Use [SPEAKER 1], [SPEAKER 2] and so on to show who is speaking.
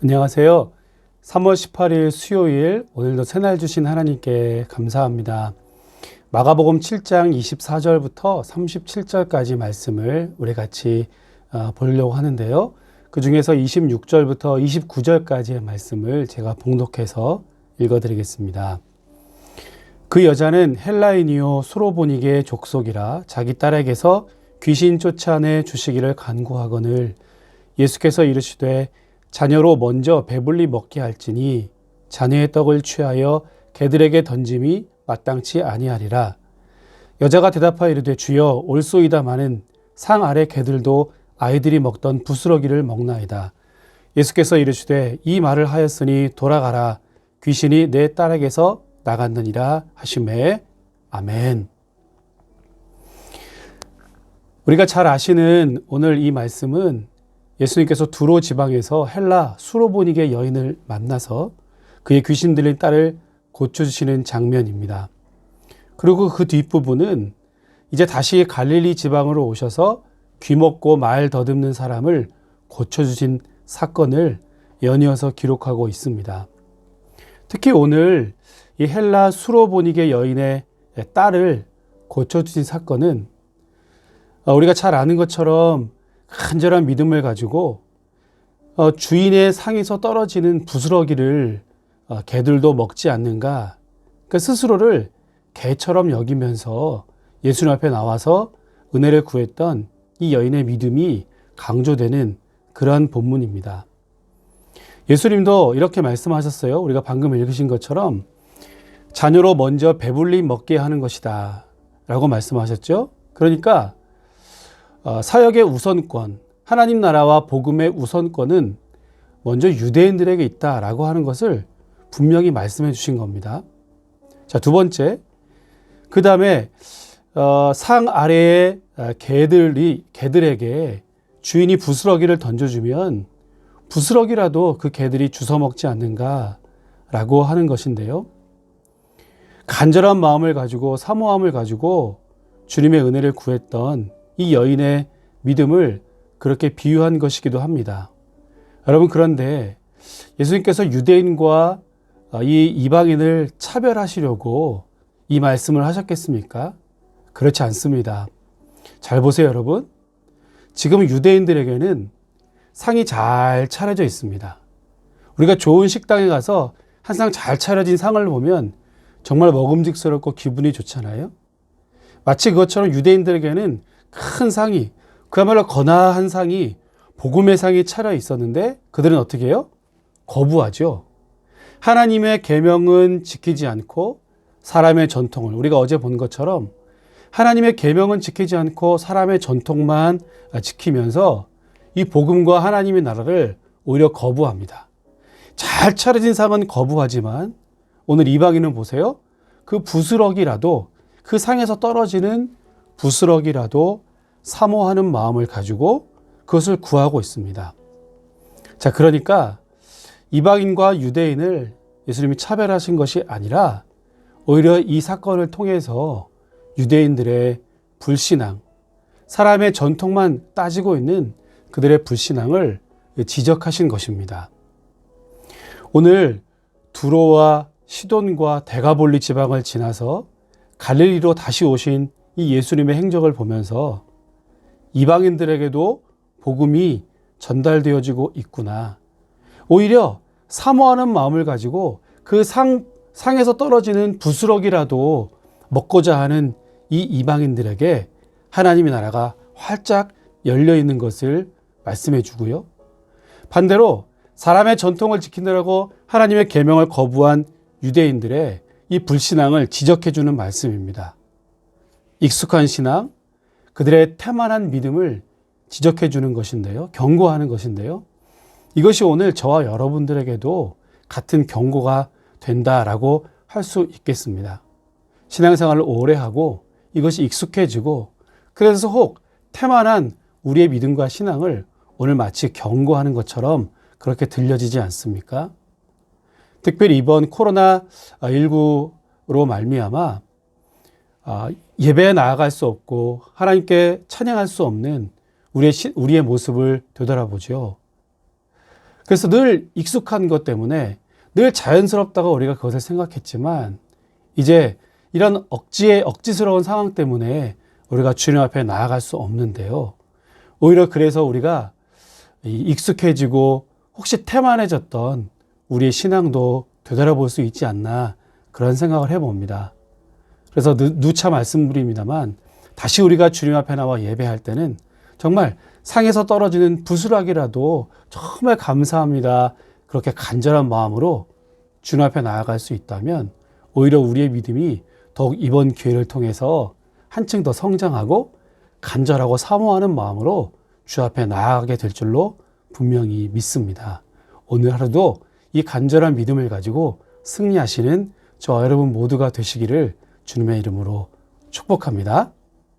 [SPEAKER 1] 안녕하세요. 3월 18일 수요일, 오늘도 새날 주신 하나님께 감사합니다. 마가복음 7장 24절부터 37절까지 말씀을 우리 같이 보려고 하는데요. 그 중에서 26절부터 29절까지의 말씀을 제가 봉독해서 읽어드리겠습니다. 그 여자는 헬라인이요 수로보니게 족속이라 자기 딸에게서 귀신 쫓아내 주시기를 간구하거늘 예수께서 이르시되 자녀로 먼저 배불리 먹게 할지니 자녀의 떡을 취하여 개들에게 던짐이 마땅치 아니하리라. 여자가 대답하여 이르되 주여 올소이다마는 상 아래 개들도 아이들이 먹던 부스러기를 먹나이다. 예수께서 이르시되 이 말을 하였으니 돌아가라. 귀신이 내 딸에게서 나갔느니라 하시매. 아멘. 우리가 잘 아시는 오늘 이 말씀은 예수님께서 두로 지방에서 헬라 수로보니게 여인을 만나서 그의 귀신 들린 딸을 고쳐주시는 장면입니다. 그리고 그 뒷부분은 이제 다시 갈릴리 지방으로 오셔서 귀먹고 말 더듬는 사람을 고쳐주신 사건을 연이어서 기록하고 있습니다. 특히 오늘 이 헬라 수로보니게 여인의 딸을 고쳐주신 사건은 우리가 잘 아는 것처럼 간절한 믿음을 가지고 주인의 상에서 떨어지는 부스러기를 개들도 먹지 않는가, 그러니까 스스로를 개처럼 여기면서 예수님 앞에 나와서 은혜를 구했던 이 여인의 믿음이 강조되는 그러한 본문입니다. 예수님도 이렇게 말씀하셨어요. 우리가 방금 읽으신 것처럼 자녀로 먼저 배불리 먹게 하는 것이다 라고 말씀하셨죠. 그러니까 사역의 우선권, 하나님 나라와 복음의 우선권은 먼저 유대인들에게 있다라고 하는 것을 분명히 말씀해 주신 겁니다. 자, 두 번째, 그 다음에 상 아래의 개들에게 주인이 부스러기를 던져주면 부스러기라도 그 개들이 주워 먹지 않는가라고 하는 것인데요. 간절한 마음을 가지고 사모함을 가지고 주님의 은혜를 구했던 이 여인의 믿음을 그렇게 비유한 것이기도 합니다. 여러분, 그런데 예수님께서 유대인과 이 이방인을 차별하시려고 이 말씀을 하셨겠습니까? 그렇지 않습니다. 잘 보세요, 여러분. 지금 유대인들에게는 상이 잘 차려져 있습니다. 우리가 좋은 식당에 가서 항상 잘 차려진 상을 보면 정말 먹음직스럽고 기분이 좋잖아요. 마치 그것처럼 유대인들에게는 큰 상이, 그야말로 거나한 상이, 복음의 상이 차려 있었는데 그들은 어떻게 해요? 거부하죠. 하나님의 계명은 지키지 않고 사람의 전통을, 우리가 어제 본 것처럼 하나님의 계명은 지키지 않고 사람의 전통만 지키면서 이 복음과 하나님의 나라를 오히려 거부합니다. 잘 차려진 상은 거부하지만 오늘 이방인은 보세요. 그 부스러기라도, 그 상에서 떨어지는 부스러기라도 사모하는 마음을 가지고 그것을 구하고 있습니다. 자, 그러니까 이방인과 유대인을 예수님이 차별하신 것이 아니라 오히려 이 사건을 통해서 유대인들의 불신앙, 사람의 전통만 따지고 있는 그들의 불신앙을 지적하신 것입니다. 오늘 두로와 시돈과 데가볼리 지방을 지나서 갈릴리로 다시 오신 이 예수님의 행적을 보면서 이방인들에게도 복음이 전달되어지고 있구나. 오히려 사모하는 마음을 가지고 그 상에서 떨어지는 부스러기라도 먹고자 하는 이 이방인들에게 하나님의 나라가 활짝 열려 있는 것을 말씀해 주고요. 반대로 사람의 전통을 지키느라고 하나님의 계명을 거부한 유대인들의 이 불신앙을 지적해 주는 말씀입니다. 익숙한 신앙, 그들의 태만한 믿음을 지적해 주는 것인데요. 경고하는 것인데요. 이것이 오늘 저와 여러분들에게도 같은 경고가 된다라고 할 수 있겠습니다. 신앙생활을 오래 하고 이것이 익숙해지고 그래서 혹 태만한 우리의 믿음과 신앙을 오늘 마치 경고하는 것처럼 그렇게 들려지지 않습니까? 특별히 이번 코로나19로 말미암아 예배에 나아갈 수 없고 하나님께 찬양할 수 없는 우리의 모습을 되돌아보죠. 그래서 늘 익숙한 것 때문에 늘 자연스럽다고 우리가 그것을 생각했지만 이제 이런 억지스러운 상황 때문에 우리가 주님 앞에 나아갈 수 없는데요. 오히려 그래서 우리가 익숙해지고 혹시 태만해졌던 우리의 신앙도 되돌아볼 수 있지 않나 그런 생각을 해봅니다. 그래서 누차 말씀드립니다만 다시 우리가 주님 앞에 나와 예배할 때는 정말 상에서 떨어지는 부스락이라도 정말 감사합니다. 그렇게 간절한 마음으로 주님 앞에 나아갈 수 있다면 오히려 우리의 믿음이 더욱 이번 기회를 통해서 한층 더 성장하고 간절하고 사모하는 마음으로 주 앞에 나아가게 될 줄로 분명히 믿습니다. 오늘 하루도 이 간절한 믿음을 가지고 승리하시는 저와 여러분 모두가 되시기를 주님의 이름으로 축복합니다.